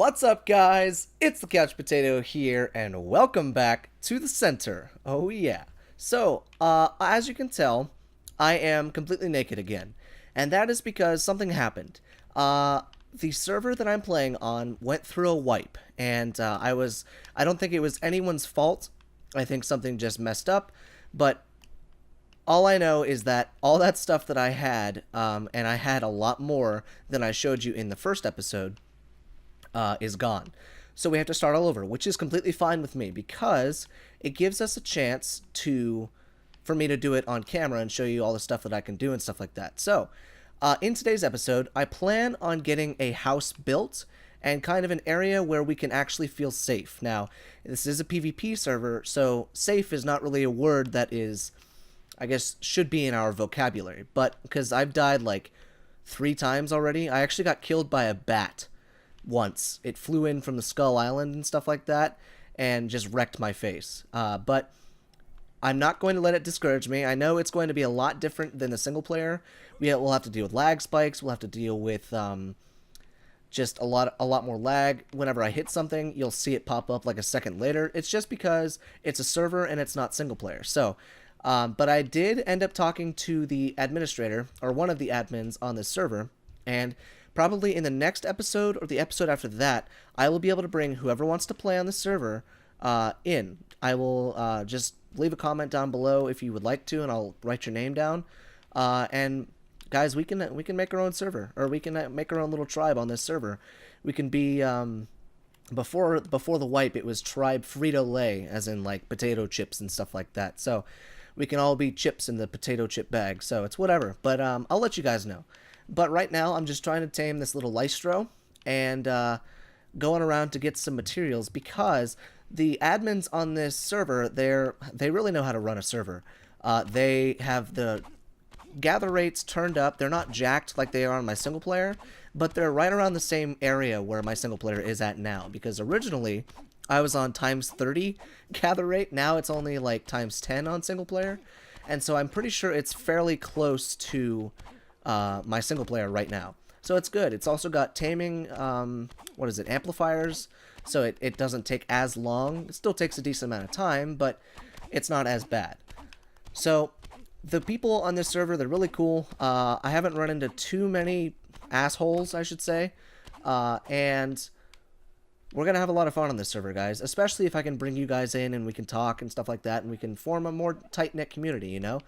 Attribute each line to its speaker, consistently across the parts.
Speaker 1: What's up, guys? It's the Couch Potato here, and welcome back to the center. Oh yeah. As you can tell, I am completely naked again, and that is because something happened. The server that I'm playing on went through a wipe, and I don't think it was anyone's fault. I think something just messed up, but all I know is that all that stuff that I had, and I had a lot more than I showed you in the first episode, is gone. So we have to start all over, which is completely fine with me because it gives us a chance for me to do it on camera and show you all the stuff that I can do and stuff like that. So, in today's episode, I plan on getting a house built and kind of an area where we can actually feel safe. Now, this is a PvP server, so safe is not really a word that is, I guess, should be in our vocabulary. But because I've died like 3 times already, I actually got killed by a bat once. It flew in from the Skull Island and stuff like that and just wrecked my face. But I'm not going to let it discourage me. I know it's going to be a lot different than the single player. We'll have to deal with lag spikes. We'll have to deal with just a lot more lag. Whenever I hit something, you'll see it pop up like a second later. It's just because it's a server and it's not single player. So, but I did end up talking to the administrator, or one of the admins on this server, and probably in the next episode or the episode after that, I will be able to bring whoever wants to play on the server in. I will just leave a comment down below if you would like to, and I'll write your name down. And guys, we can make our own server, or we can make our own little tribe on this server. We can be before the wipe, it was tribe Frito-Lay, as in like potato chips and stuff like that. So we can all be chips in the potato chip bag. So it's whatever. But I'll let you guys know. But right now, I'm just trying to tame this little Lystro and going around to get some materials because the admins on this server, they really know how to run a server. They have the gather rates turned up. They're not jacked like they are on my single player, but they're right around the same area where my single player is at now, because originally I was on times 30 gather rate. Now it's only like times 10 on single player, and so I'm pretty sure it's fairly close to my single player right now. So it's good. It's also got taming, amplifiers, so it doesn't take as long. It still takes a decent amount of time, but it's not as bad. So the people on this server, they're really cool. I haven't run into too many assholes, I should say, and we're going to have a lot of fun on this server, guys, especially if I can bring you guys in and we can talk and stuff like that, and we can form a more tight-knit community, you know,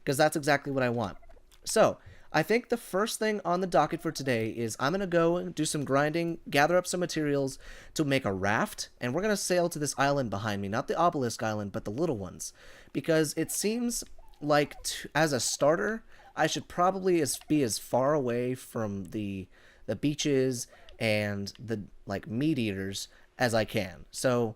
Speaker 1: because that's exactly what I want. So I think the first thing on the docket for today is I'm going to go and do some grinding, gather up some materials to make a raft, and we're going to sail to this island behind me. Not the obelisk island, but the little ones. Because it seems like, as a starter, I should probably be as far away from the beaches and the, like, meat eaters as I can. So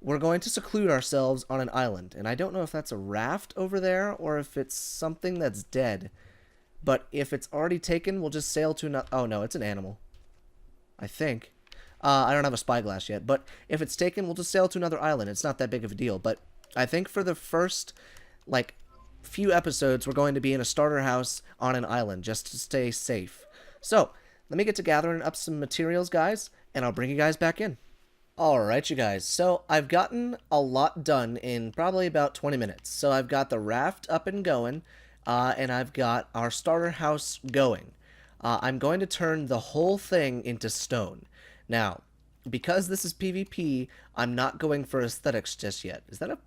Speaker 1: we're going to seclude ourselves on an island. And I don't know if that's a raft over there or if it's something that's dead. But if it's already taken, we'll just sail to another... Oh, no, it's an animal. I think. I don't have a spyglass yet. But if it's taken, we'll just sail to another island. It's not that big of a deal. But I think for the first, like, few episodes, we're going to be in a starter house on an island, just to stay safe. So, let me get to gathering up some materials, guys, and I'll bring you guys back in. Alright, you guys. So, I've gotten a lot done in probably about 20 minutes. So, I've got the raft up and going. And I've got our starter house going. I'm going to turn the whole thing into stone. Now, because this is PvP, I'm not going for aesthetics just yet. Is that a...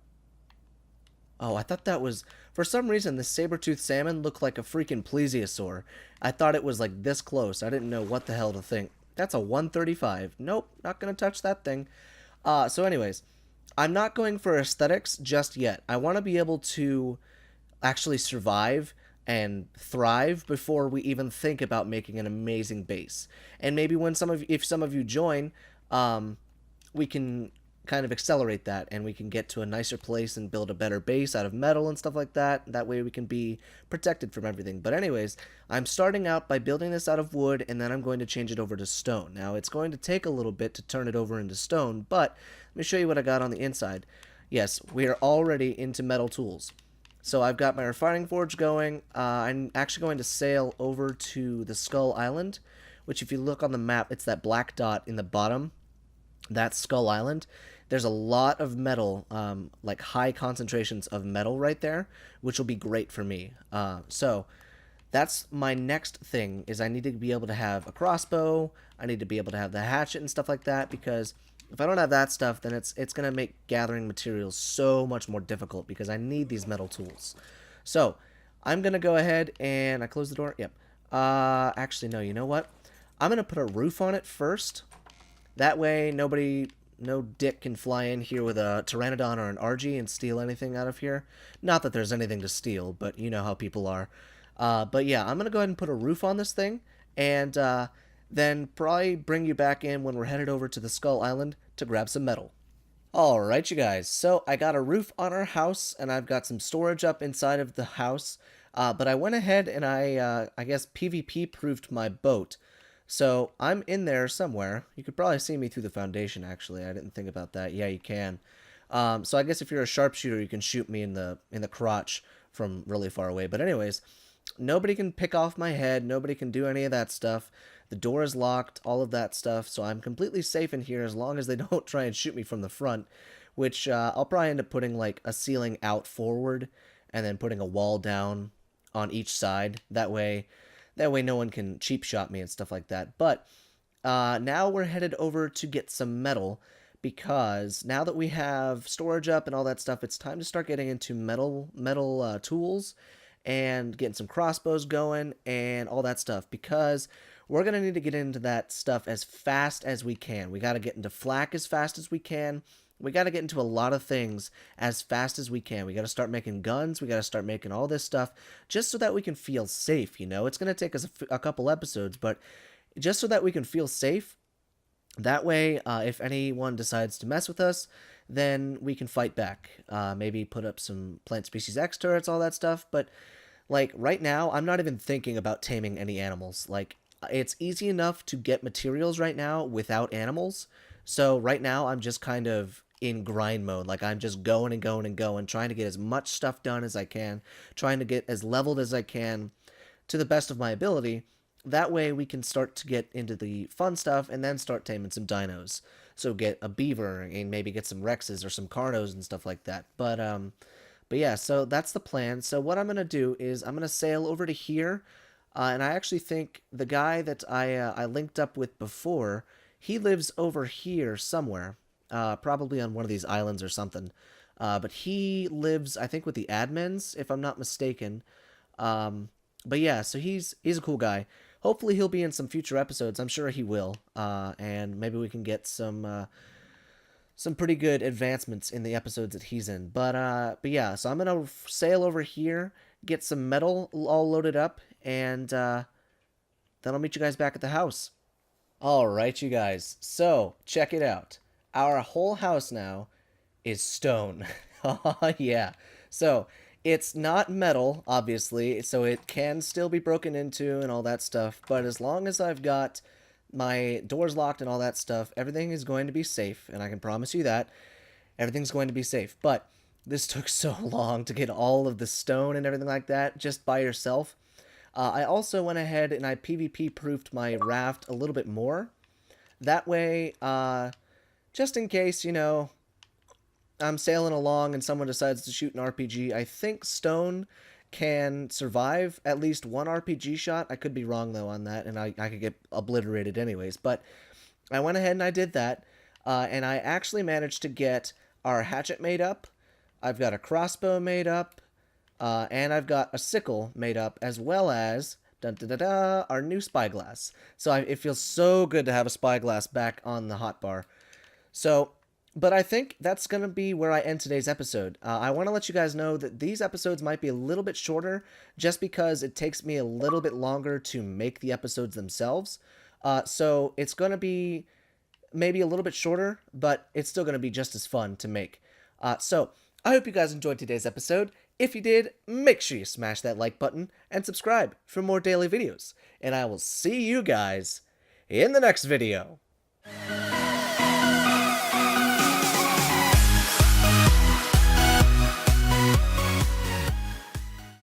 Speaker 1: Oh, I thought that was... For some reason, this saber-toothed salmon looked like a freaking plesiosaur. I thought it was like this close. I didn't know what the hell to think. That's a 135. Nope, not going to touch that thing. So anyways, I'm not going for aesthetics just yet. I want to be able to actually survive and thrive before we even think about making an amazing base. And maybe when if some of you join, we can kind of accelerate that and we can get to a nicer place and build a better base out of metal and stuff like that. That way we can be protected from everything. But anyways, I'm starting out by building this out of wood, and then I'm going to change it over to stone. Now, it's going to take a little bit to turn it over into stone, but let me show you what I got on the inside. Yes, we are already into metal tools. So I've got my refining forge going. I'm actually going to sail over to the Skull Island, which if you look on the map, it's that black dot in the bottom. That's Skull Island. There's a lot of metal, like high concentrations of metal right there, which will be great for me. So that's my next thing, is I need to be able to have a crossbow. I need to be able to have the hatchet and stuff like that, because if I don't have that stuff, then it's going to make gathering materials so much more difficult, because I need these metal tools. So I'm going to go ahead and I close the door. Yep. Actually, no, you know what? I'm going to put a roof on it first. That way, no dick can fly in here with a Pteranodon or an RG and steal anything out of here. Not that there's anything to steal, but you know how people are. But yeah, I'm going to go ahead and put a roof on this thing, and then probably bring you back in when we're headed over to the Skull Island to grab some metal. Alright, you guys, so I got a roof on our house, and I've got some storage up inside of the house, but I went ahead and I guess PvP proofed my boat. So I'm in there somewhere. You could probably see me through the foundation, actually. I didn't think about that. Yeah, you can. So I guess if you're a sharpshooter, you can shoot me in the crotch from really far away. But anyways, nobody can pick off my head. Nobody can do any of that stuff. The door is locked, all of that stuff. So I'm completely safe in here as long as they don't try and shoot me from the front, which I'll probably end up putting like a ceiling out forward and then putting a wall down on each side. That way no one can cheap shot me and stuff like that. But now we're headed over to get some metal, because now that we have storage up and all that stuff, it's time to start getting into metal tools and getting some crossbows going and all that stuff, because we're going to need to get into that stuff as fast as we can. We got to get into flak as fast as we can. We got to get into a lot of things as fast as we can. We got to start making guns. We got to start making all this stuff just so that we can feel safe, you know? It's going to take us a couple episodes, but just so that we can feel safe. That way, if anyone decides to mess with us, then we can fight back. Maybe put up some Plant Species X turrets, all that stuff. But, like, right now, I'm not even thinking about taming any animals. Like, it's easy enough to get materials right now without animals. So right now, I'm just kind of in grind mode. Like, I'm just going and going and going, trying to get as much stuff done as I can, trying to get as leveled as I can to the best of my ability. That way we can start to get into the fun stuff and then start taming some dinos. So get a beaver and maybe get some rexes or some carnos and stuff like that. But yeah, so that's the plan. So what I'm going to do is I'm going to sail over to here. And I actually think the guy that I linked up with before, he lives over here somewhere. Probably on one of these islands or something. But he lives, I think, with the admins, if I'm not mistaken. But yeah, so he's a cool guy. Hopefully he'll be in some future episodes. I'm sure he will. And maybe we can get some pretty good advancements in the episodes that he's in. But yeah, so I'm gonna sail over here, get some metal all loaded up, and then I'll meet you guys back at the house. Alright, you guys. So, check it out. Our whole house now is stone. Oh, yeah. So, it's not metal, obviously, so it can still be broken into and all that stuff, but as long as I've got my doors locked and all that stuff, everything is going to be safe, and I can promise you that. Everything's going to be safe, but this took so long to get all of the stone and everything like that just by yourself. I also went ahead and I PvP-proofed my raft a little bit more. That way, just in case, you know, I'm sailing along and someone decides to shoot an RPG, I think stone can survive at least one RPG shot. I could be wrong, though, on that, and I could get obliterated anyways. But I went ahead and I did that, and I actually managed to get our hatchet made up. I've got a crossbow made up, and I've got a sickle made up, as well as our new spyglass. So it feels so good to have a spyglass back on the hotbar. So, but I think that's going to be where I end today's episode. I want to let you guys know that these episodes might be a little bit shorter just because it takes me a little bit longer to make the episodes themselves. So it's going to be maybe a little bit shorter, but it's still going to be just as fun to make. So I hope you guys enjoyed today's episode. If you did, make sure you smash that like button and subscribe for more daily videos. And I will see you guys in the next video.